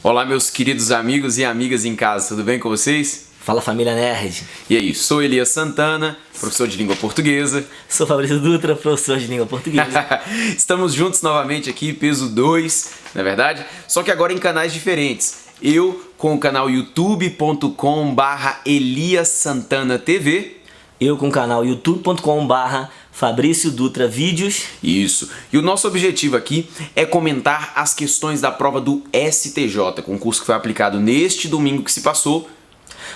Olá, meus queridos amigos e amigas em casa, tudo bem com vocês? Fala, família nerd. E aí, sou Elias Santana, professor de língua portuguesa. Sou Fabrício Dutra, professor de língua portuguesa. Estamos juntos novamente aqui, peso 2, não é verdade? Só que agora em canais diferentes. Eu com o canal youtube.com/Elias Santana TV. Eu com o canal youtube.com/Fabrício Dutra Vídeos. Isso. E o nosso objetivo aqui é comentar as questões da prova do STJ, concurso que foi aplicado neste domingo que se passou.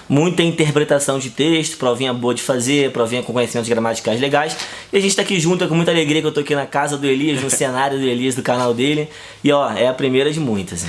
Muita interpretação de texto, provinha boa de fazer, provinha com conhecimentos gramaticais legais. E a gente tá aqui junto, é com muita alegria que eu tô aqui na casa do Elias, no cenário do Elias, do canal dele. E ó, é a primeira de muitas.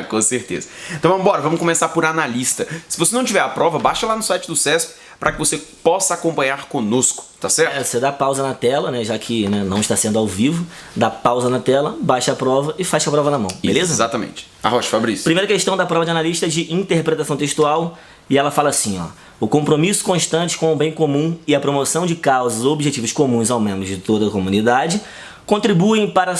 Com certeza. Então vamos embora, vamos começar por analista. Se você não tiver a prova, baixa lá no site do CESP para que você possa acompanhar conosco, tá certo? Você dá pausa na tela, né, já que não está sendo ao vivo, dá pausa na tela, baixa a prova e faz a prova na mão, beleza? Exatamente. Arrocha, Fabrício. Primeira questão da prova de analista é de interpretação textual. E ela fala assim, ó: o compromisso constante com o bem comum e a promoção de causas ou objetivos comuns aos membros de toda a comunidade contribuem para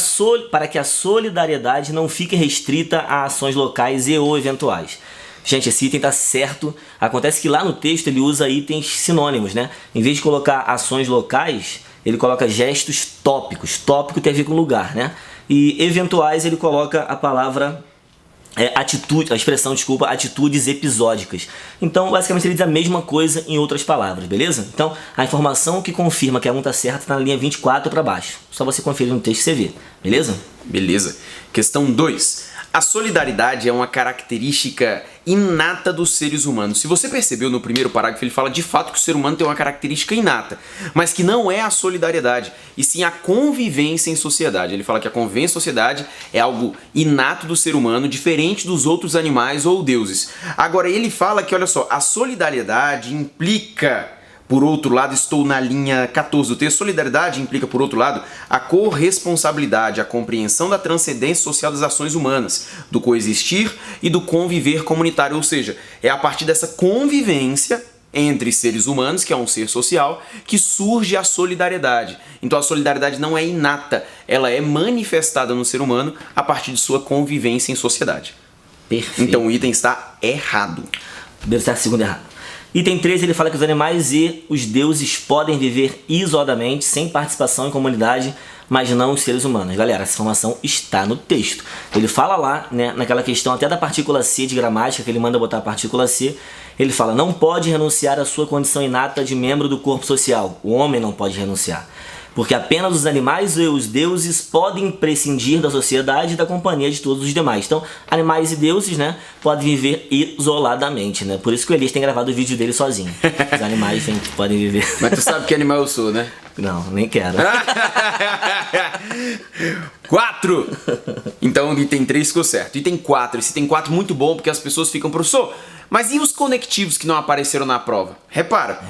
que a solidariedade não fique restrita a ações locais e ou eventuais. Gente, esse item tá certo. Acontece que lá no texto ele usa itens sinônimos, né? Em vez de colocar ações locais, ele coloca gestos tópicos. Tópico tem a ver com lugar, né? E eventuais ele coloca a palavra... atitudes episódicas. Então, basicamente, ele diz a mesma coisa em outras palavras, beleza? Então, a informação que confirma que a 1 tá certa tá na linha 24 para baixo. Só você conferir no texto que você vê, beleza? Beleza. Questão 2. A solidariedade é uma característica inata dos seres humanos. Se você percebeu no primeiro parágrafo, ele fala de fato que o ser humano tem uma característica inata, mas que não é a solidariedade, e sim a convivência em sociedade. Ele fala que a convivência em sociedade é algo inato do ser humano, diferente dos outros animais ou deuses. Agora, ele fala que, olha só, a solidariedade implica... Por outro lado, estou na linha 14 do texto. Solidariedade implica, por outro lado, a corresponsabilidade, a compreensão da transcendência social das ações humanas, do coexistir e do conviver comunitário. Ou seja, é a partir dessa convivência entre seres humanos, que é um ser social, que surge a solidariedade. Então a solidariedade não é inata, ela é manifestada no ser humano a partir de sua convivência em sociedade. Perfeito. Então o item está errado. Primeiro certo, segundo errado. Item 3, ele fala que os animais e os deuses podem viver isoladamente, sem participação em comunidade, mas não os seres humanos. Galera, essa informação está no texto. Ele fala lá, né, naquela questão até da partícula C de gramática, que ele manda botar a partícula C, ele fala: não pode renunciar à sua condição inata de membro do corpo social. O homem não pode renunciar. Porque apenas os animais e os deuses podem prescindir da sociedade e da companhia de todos os demais. Então, animais e deuses, né, podem viver isoladamente, né? Por isso que o Elias tem gravado o vídeo dele sozinho. Os animais podem viver... Mas tu sabe que animal eu sou, né? Não, nem quero. 4! Então o item 3 ficou certo. Item 4. Esse item 4 muito bom, porque as pessoas ficam: professor, mas e os conectivos que não apareceram na prova? Repara,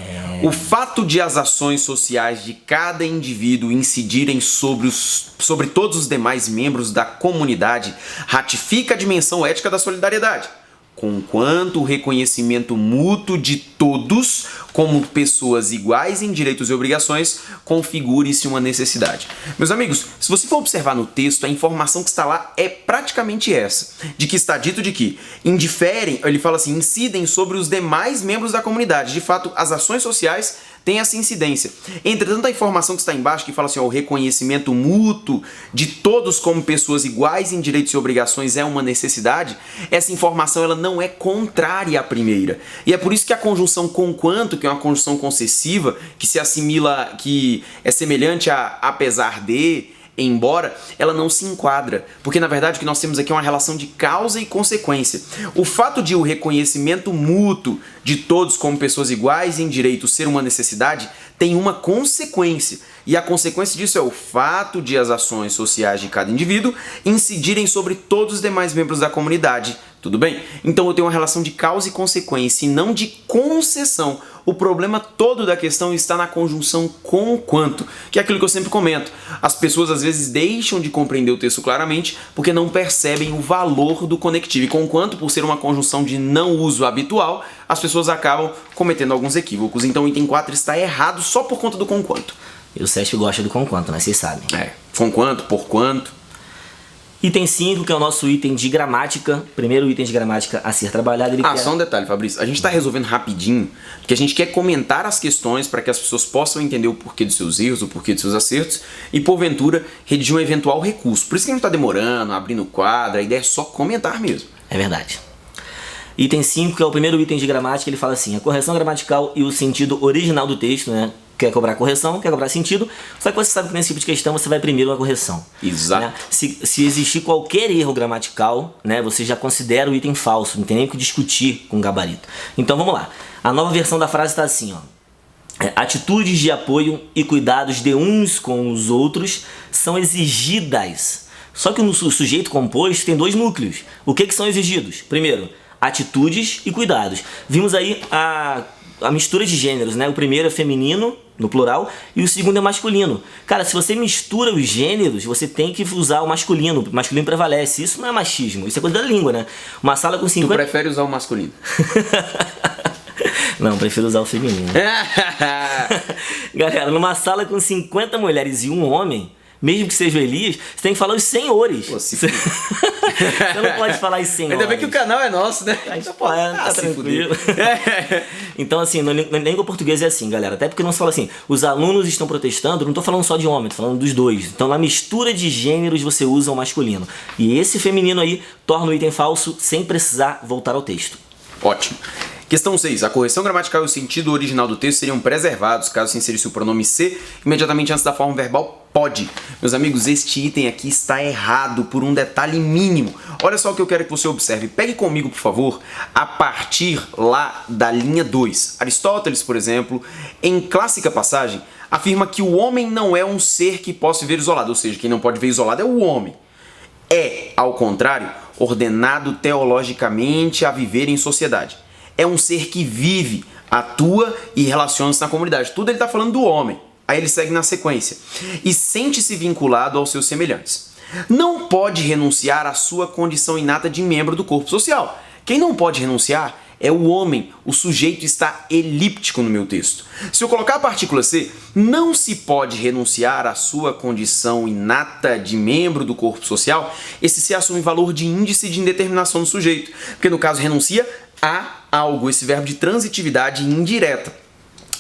o fato de as ações sociais de cada indivíduo incidirem sobre todos os demais membros da comunidade ratifica a dimensão ética da solidariedade, conquanto o reconhecimento mútuo de todos como pessoas iguais em direitos e obrigações configure-se uma necessidade. Meus amigos, se você for observar no texto, a informação que está lá é praticamente essa, de que está dito de que indiferem, ele fala assim, incidem sobre os demais membros da comunidade. De fato, as ações sociais têm essa incidência. Entretanto, a informação que está embaixo, que fala assim, ó, o reconhecimento mútuo de todos como pessoas iguais em direitos e obrigações é uma necessidade, essa informação ela não é contrária à primeira. E é por isso que a conjunção conquanto, que é uma conjunção concessiva, que se assimila, que é semelhante a apesar de, embora, ela não se enquadra. Porque, na verdade, o que nós temos aqui é uma relação de causa e consequência. O fato de o reconhecimento mútuo de todos como pessoas iguais em direito ser uma necessidade tem uma consequência. E a consequência disso é o fato de as ações sociais de cada indivíduo incidirem sobre todos os demais membros da comunidade. Tudo bem? Então eu tenho uma relação de causa e consequência e não de concessão. O problema todo da questão está na conjunção conquanto, que é aquilo que eu sempre comento. As pessoas às vezes deixam de compreender o texto claramente porque não percebem o valor do conectivo. E conquanto, por ser uma conjunção de não uso habitual, as pessoas acabam cometendo alguns equívocos. Então o item 4 está errado só por conta do conquanto. E o CESP gosta do conquanto, né? Vocês sabem. Conquanto, por quanto. Item 5, que é o nosso item de gramática, primeiro item de gramática a ser trabalhado. Só um detalhe, Fabrício, a gente está resolvendo rapidinho, porque a gente quer comentar as questões para que as pessoas possam entender o porquê dos seus erros, o porquê dos seus acertos e, porventura, redigir um eventual recurso. Por isso que a gente está demorando, abrindo o quadro, a ideia é só comentar mesmo. É verdade. Item 5, que é o primeiro item de gramática, ele fala assim: a correção gramatical e o sentido original do texto, né? Quer cobrar correção, quer cobrar sentido, só que você sabe que nesse tipo de questão você vai primeiro na correção. Exato. Né? Se existir qualquer erro gramatical, né, você já considera o item falso, não tem nem o que discutir com o gabarito. Então vamos lá. A nova versão da frase está assim, ó. Atitudes de apoio e cuidados de uns com os outros são exigidas. Só que no sujeito composto tem dois núcleos. O que são exigidos? Primeiro, atitudes e cuidados. Vimos aí a mistura de gêneros, né? O primeiro é feminino, no plural, e o segundo é masculino. Cara, se você mistura os gêneros, você tem que usar o masculino. O masculino prevalece. Isso não é machismo, isso é coisa da língua, né? Uma sala com 50... Tu prefere usar o masculino? Não, prefiro usar o feminino. Galera, numa sala com 50 mulheres e um homem, mesmo que seja o Elias, você tem que falar os senhores. Pô, se você não pode falar os senhores. Ainda bem que o canal é nosso, né? Tá tranquilo. Então, assim, na língua portuguesa é assim, galera. Até porque não se fala assim, os alunos estão protestando, não tô falando só de homem, tô falando dos dois. Então, na mistura de gêneros, você usa o masculino. E esse feminino aí torna o item falso sem precisar voltar ao texto. Ótimo. Questão 6. A correção gramatical e o sentido original do texto seriam preservados caso se inserisse o pronome ser imediatamente antes da forma verbal pode. Meus amigos, este item aqui está errado por um detalhe mínimo. Olha só o que eu quero que você observe. Pegue comigo, por favor, a partir lá da linha 2. Aristóteles, por exemplo, em clássica passagem, afirma que o homem não é um ser que possa viver isolado, ou seja, quem não pode viver isolado é o homem. É, ao contrário, ordenado teologicamente a viver em sociedade. É um ser que vive, atua e relaciona-se na comunidade. Tudo ele está falando do homem. Aí ele segue na sequência. E sente-se vinculado aos seus semelhantes. Não pode renunciar à sua condição inata de membro do corpo social. Quem não pode renunciar é o homem. O sujeito está elíptico no meu texto. Se eu colocar a partícula C, não se pode renunciar à sua condição inata de membro do corpo social, esse C assume valor de índice de indeterminação do sujeito. Porque no caso renuncia a algo, esse verbo de transitividade indireta.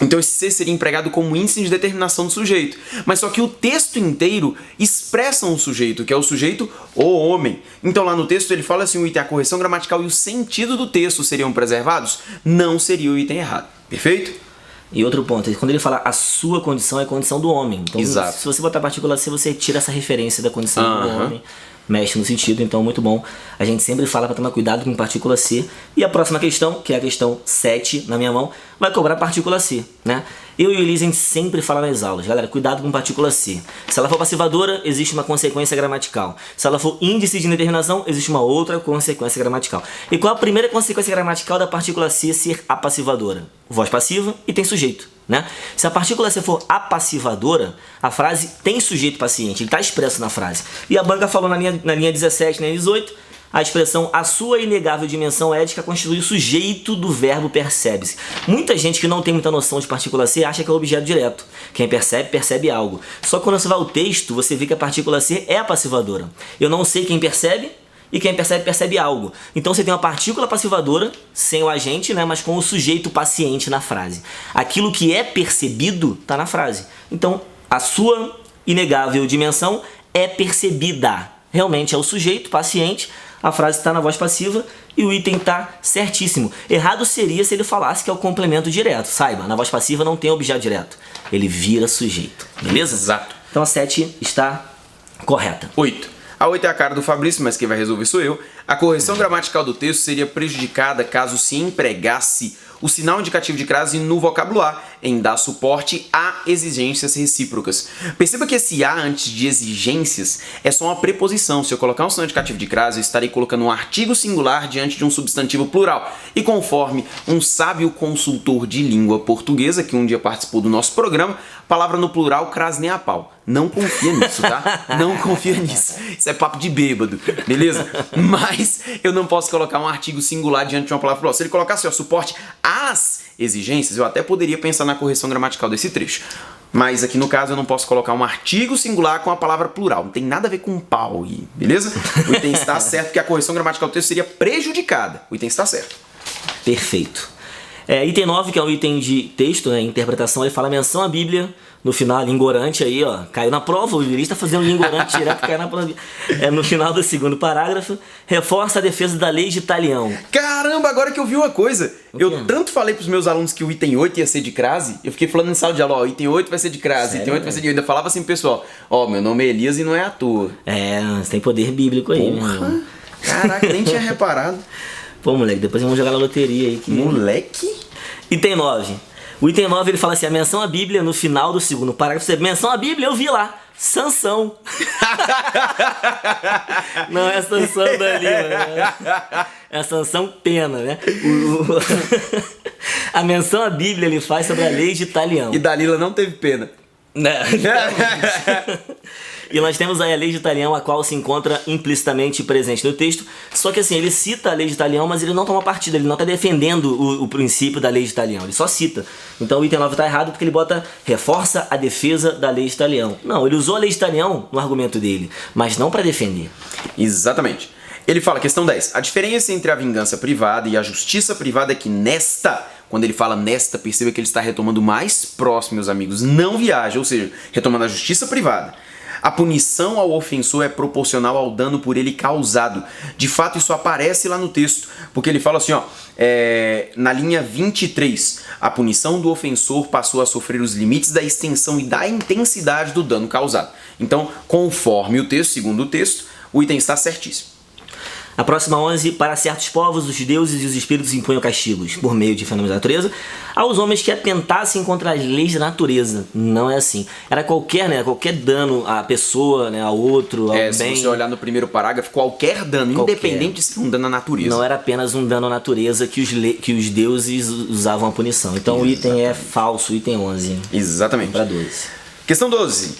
Então esse ser seria empregado como índice de determinação do sujeito. Mas só que o texto inteiro expressa um sujeito, que é o sujeito, o homem. Então lá no texto ele fala assim, o item, a correção gramatical e o sentido do texto seriam preservados? Não seria o item errado. Perfeito? E outro ponto, quando ele fala a sua condição, é a condição do homem. Então, exato. Se você botar a partícula C, você tira essa referência da condição do homem. Mexe no sentido, então muito bom. A gente sempre fala para tomar cuidado com partícula C. E a próxima questão, que é a questão 7 na minha mão, vai cobrar partícula C, né? Eu e o Elise, a gente sempre fala nas aulas, galera, cuidado com partícula C. Se ela for passivadora, existe uma consequência gramatical. Se ela for índice de indeterminação, existe uma outra consequência gramatical. E qual a primeira consequência gramatical da partícula C ser apassivadora? Voz passiva e tem sujeito, né? Se a partícula C for apassivadora, a frase tem sujeito paciente, ele está expresso na frase. E a banca falou na linha 17, na linha 18, a expressão a sua inegável dimensão ética constitui o sujeito do verbo percebe-se. Muita gente que não tem muita noção de partícula C acha que é o objeto direto. Quem percebe, percebe algo. Só que quando você vai ao texto, você vê que a partícula C é a passivadora. Eu não sei quem percebe e quem percebe, percebe algo. Então você tem uma partícula passivadora, sem o agente, né, mas com o sujeito paciente na frase. Aquilo que é percebido está na frase. Então, a sua inegável dimensão é percebida. Realmente é o sujeito paciente. A frase está na voz passiva e o item está certíssimo. Errado seria se ele falasse que é o complemento direto. Saiba, na voz passiva não tem objeto direto. Ele vira sujeito. Beleza? Exato. Então a 7 está correta. 8. A 8 é a cara do Fabrício, mas quem vai resolver sou eu. A correção gramatical do texto seria prejudicada caso se empregasse o sinal indicativo de crase no vocabulário, em dar suporte a exigências recíprocas. Perceba que esse a antes de exigências é só uma preposição. Se eu colocar um sinal indicativo de crase, eu estarei colocando um artigo singular diante de um substantivo plural. E conforme um sábio consultor de língua portuguesa, que um dia participou do nosso programa, palavra no plural crase nem a pau. Não confia nisso, tá? Não confia nisso. Isso é papo de bêbado, beleza? Mas eu não posso colocar um artigo singular diante de uma palavra plural. Se ele colocar assim, ó, suporte às exigências, eu até poderia pensar na correção gramatical desse trecho. Mas aqui no caso eu não posso colocar um artigo singular com a palavra plural. Não tem nada a ver com pau, beleza? O item está certo porque a correção gramatical do texto seria prejudicada. O item está certo. Perfeito. Item 9, que é o item de texto, né, interpretação, ele fala menção à Bíblia, no final, lingorante aí, ó, caiu na prova, o jurista está fazendo lingorante direto, caiu na prova. No final do segundo parágrafo, reforça a defesa da lei de talião. Caramba, agora que eu vi uma coisa, eu tanto falei para os meus alunos que o item 8 ia ser de crase, eu fiquei falando em sala de aula, ó, item 8 vai ser de crase, Sério, item 8 vai ser de... Eu ainda falava assim, pessoal, ó, meu nome é Elias e não é à toa. Você tem poder bíblico aí, meu irmão. Caraca, nem tinha reparado. Pô, moleque, depois vamos jogar na loteria aí. Moleque? Item 9. O item 9 ele fala assim: a menção à Bíblia no final do segundo parágrafo. Menção à Bíblia, eu vi lá. Sansão. Não é Sansão dali, né? É Sansão Pena, né? A menção à Bíblia ele faz sobre a lei de talião. E Dalila não teve pena. E nós temos aí a lei de talião, a qual se encontra implicitamente presente no texto. Só que assim, ele cita a lei de talião, mas ele não toma partido, ele não está defendendo o princípio da lei de talião, ele só cita. Então o item 9 está errado porque ele reforça a defesa da lei de talião. Não, ele usou a lei de talião no argumento dele, mas não para defender. Exatamente. Ele fala, questão 10, a diferença entre a vingança privada e a justiça privada é que quando ele fala nesta, perceba que ele está retomando mais próximo, meus amigos, não viaja, ou seja, retomando a justiça privada. A punição ao ofensor é proporcional ao dano por ele causado. De fato, isso aparece lá no texto, porque ele fala assim, ó, na linha 23, a punição do ofensor passou a sofrer os limites da extensão e da intensidade do dano causado. Então, conforme o texto, segundo o texto, o item está certíssimo. A próxima 11, para certos povos, os deuses e os espíritos impunham castigos por meio de fenômenos da natureza aos homens que atentassem contra as leis da natureza. Não é assim. Era qualquer dano à pessoa, né, ao outro, ao bem. Se você olhar no primeiro parágrafo, qualquer dano, independente de ser um dano à natureza. Não era apenas um dano à natureza que os deuses usavam a punição. Então o item é falso, item 11. Exatamente. Para 12. Questão 12.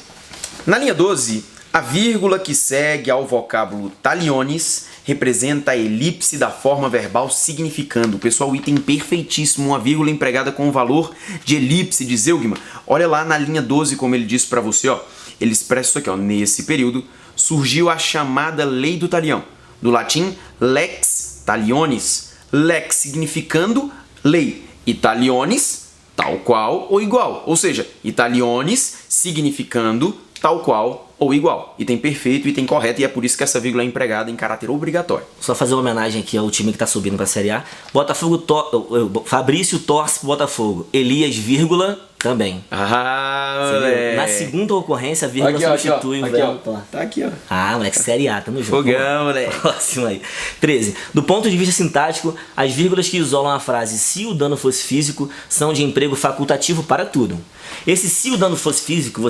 Na linha 12, a vírgula que segue ao vocábulo taliones representa a elipse da forma verbal significando. Pessoal, o item perfeitíssimo, uma vírgula empregada com o valor de elipse de Zeugma. Olha lá na linha 12 como ele disse para você, ó. Ele expressa isso aqui, ó. Nesse período surgiu a chamada lei do talião, do latim lex talionis, lex significando lei e talionis tal qual ou igual, ou seja, italiones significando tal qual ou igual. Item perfeito, item correto, e é por isso que essa vírgula é empregada em caráter obrigatório. Só fazer uma homenagem aqui ao time que está subindo para a Série A. Fabrício torce pro Botafogo. Elias, vírgula, também. Na segunda ocorrência, a vírgula substitui o verbo. Tá aqui, ó. Moleque, Série A, tamo junto. Fogão, moleque. Próximo aí. 13. Do ponto de vista sintático, as vírgulas que isolam a frase se o dano fosse físico são de emprego facultativo para tudo. Esse se o dano fosse físico,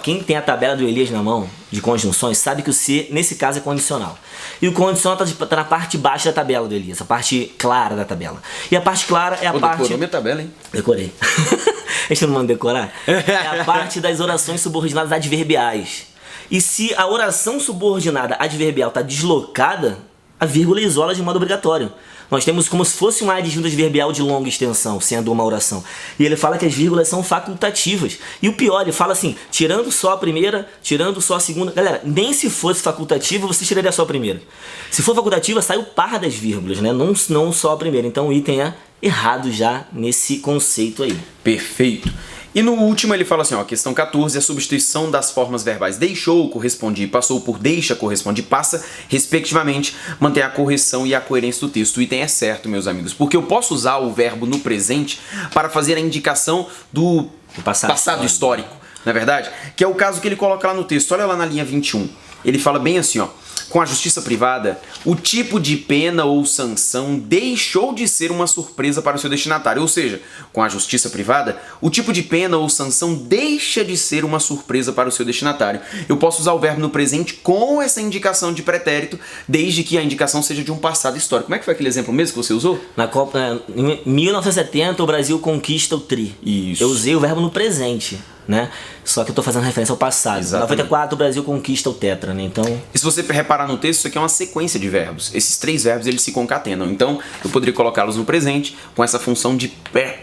quem tem a tabela do Elias na mão, de conjunções, sabe que o se, nesse caso, é condicional. E o condicional tá na parte baixa da tabela do Elias, a parte clara da tabela. E a parte clara é a parte... Decorou minha tabela, hein? Decorei. A gente não manda decorar? É a parte das orações subordinadas adverbiais. E se a oração subordinada adverbial está deslocada, a vírgula isola de modo obrigatório. Nós temos como se fosse um adjunto adverbial de longa extensão, sendo uma oração. E ele fala que as vírgulas são facultativas. E o pior, ele fala assim, tirando só a primeira, tirando só a segunda. Galera, nem se fosse facultativa, você tiraria só a primeira. Se for facultativa, sai o par das vírgulas, né? Não só a primeira. Então o item é errado já nesse conceito aí. Perfeito. E no último ele fala assim, ó, questão 14, a substituição das formas verbais deixou, corresponde e passou por deixa, corresponde e passa, respectivamente, mantém a correção e a coerência do texto. O item é certo, meus amigos, porque eu posso usar o verbo no presente para fazer a indicação do passado histórico, não é verdade? Que é o caso que ele coloca lá no texto. Olha lá na linha 21. Ele fala bem assim, ó. Com a justiça privada, o tipo de pena ou sanção deixou de ser uma surpresa para o seu destinatário. Ou seja, com a justiça privada, o tipo de pena ou sanção deixa de ser uma surpresa para o seu destinatário. Eu posso usar o verbo no presente com essa indicação de pretérito, desde que a indicação seja de um passado histórico. Como é que foi aquele exemplo mesmo que você usou? Na Copa, em 1970, o Brasil conquista o tri. Isso. Eu usei o verbo no presente. né? Só que eu tô fazendo referência ao passado. Em 94 o Brasil conquista o tetra, né? Então... E se você reparar no texto, isso aqui é uma sequência de verbos. Esses 3 verbos, eles se concatenam. Então, eu poderia colocá-los no presente com essa função de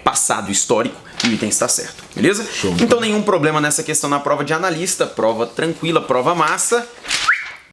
passado histórico e o item está certo. Beleza? Show. Então, nenhum problema nessa questão na prova de analista. Prova tranquila, prova massa.